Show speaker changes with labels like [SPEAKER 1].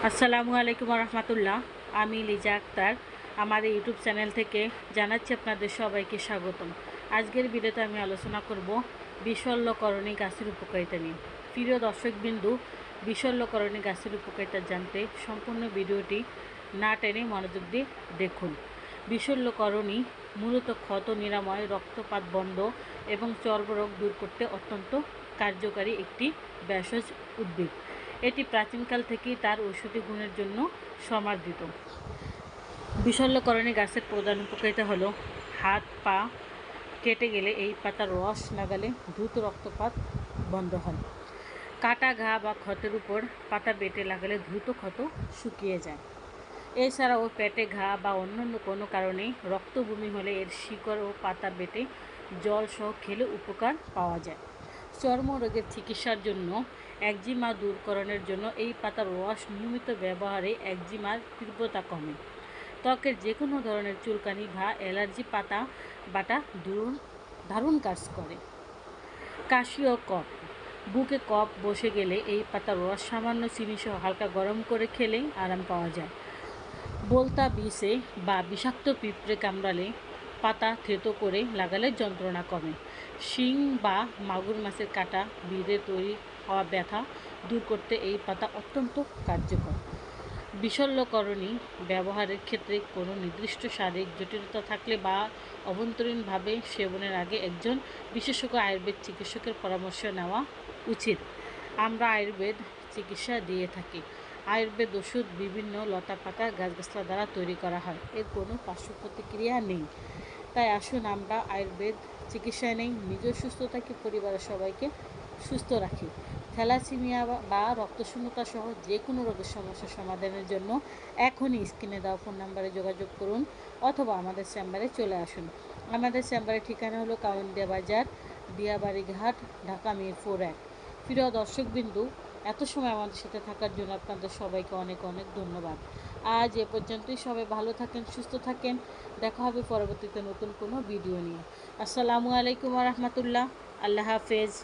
[SPEAKER 1] আসসালামু আলাইকুম রহমতুল্লাহ। আমি লিজা আক্তার আমাদের ইউটিউব চ্যানেল থেকে জানাচ্ছি আপনাদের সবাইকে স্বাগতম। আজকের ভিডিওতে আমি আলোচনা করব বিশল্যকরণী গাছের উপকারিতা নিয়ে। প্রিয় দর্শকবিন্দু, বিশল্যকরণী গাছের উপকারিতা জানতে সম্পূর্ণ ভিডিওটি না টেনে মনোযোগ দিয়ে দেখুন। বিশল্যকরণী মূলত ক্ষত নিরাময়, রক্তপাত বন্ধ এবং চর্মরোগ দূর করতে অত্যন্ত কার্যকারী একটি ভেষজ উদ্ভিদ। এটি প্রাচীনকাল থেকেই তার ঔষধি গুণের জন্য সমাদৃত। বিশল্যকরণী গাছের প্রধান উপকারিতা হলো হাত পা কেটে গেলে এই পাতার রস লাগালে দ্রুত রক্তপাত বন্ধ হয়। কাটা ঘা বা ক্ষতের উপর পাতা বেটে লাগালে দ্রুত ক্ষত শুকিয়ে যায়। এছাড়াও পেটে ঘা বা অন্যান্য কোনো কারণে রক্তবমি হলে এর শিকড় ও পাতা বেটে জল সহ খেলে উপকার পাওয়া যায়। চর্মরোগের চিকিৎসার জন্য, একজিমা দূরকরণের জন্য এই পাতার রস নিয়মিত ব্যবহারে একজিমার তীব্রতা কমে। ত্বকের যে কোনো ধরনের চুলকানি বা অ্যালার্জি পাতা বাটা দারুণ কাজ করে। কাশি ও কফ, বুকে কফ বসে গেলে এই পাতার রস সামান্য চিনি সহ হালকা গরম করে খেলেই আরাম পাওয়া যায়। বোলতা বিষে বা বিষাক্ত পিঁপড়ে কামড়ালে পাতা থেতো করে লাগালে যন্ত্রণা কমে। শিং বা মাগুর মাছের কাটা বিঁধে তৈরি হওয়া ব্যথা দূর করতে এই পাতা অত্যন্ত কার্যকর। বিশল্যকরণী ব্যবহারের ক্ষেত্রে কোনো নির্দিষ্ট শারীরিক জটিলতা থাকলে বা অভ্যন্তরীণভাবে সেবনের আগে একজন বিশেষজ্ঞ আয়ুর্বেদ চিকিৎসকের পরামর্শ নেওয়া উচিত। আমরা আয়ুর্বেদ চিকিৎসা দিয়ে থাকি। আয়ুর্বেদ ওষুধ বিভিন্ন লতা পাতা গাছগাছলা দ্বারা তৈরি করা হয়। এর কোনো পার্শ্ব প্রতিক্রিয়া নেই। তাই আসুন আমরা আয়ুর্বেদ চিকিৎসায় নেই, নিজেও সুস্থ থাকি, পরিবারের সবাইকে সুস্থ রাখি। থ্যালাসেমিয়া বা রক্তশূন্যতা সহ যে কোনো রোগের সমস্যার সমাধানের জন্য এখনই স্ক্রিনে দেওয়া ফোন নাম্বারে যোগাযোগ করুন অথবা আমাদের চেম্বারে চলে আসুন। আমাদের চেম্বারের ঠিকানা হলো কাউন্দিয়া বাজার, দিয়াবাড়ি ঘাট, ঢাকা মিরপুর 1। প্রিয় দর্শকবিন্দু, এত সময় আমাদের সাথে থাকার জন্য আপনাদের সবাইকে অনেক অনেক ধন্যবাদ। আজ এ পর্যন্তই। সবাই ভালো থাকেন, সুস্থ থাকেন। দেখা হবে পরবর্তীতে নতুন কোনো ভিডিও নিয়ে। আসসালামু আলাইকুম রহমতুল্লাহ। আল্লাহ হাফেজ।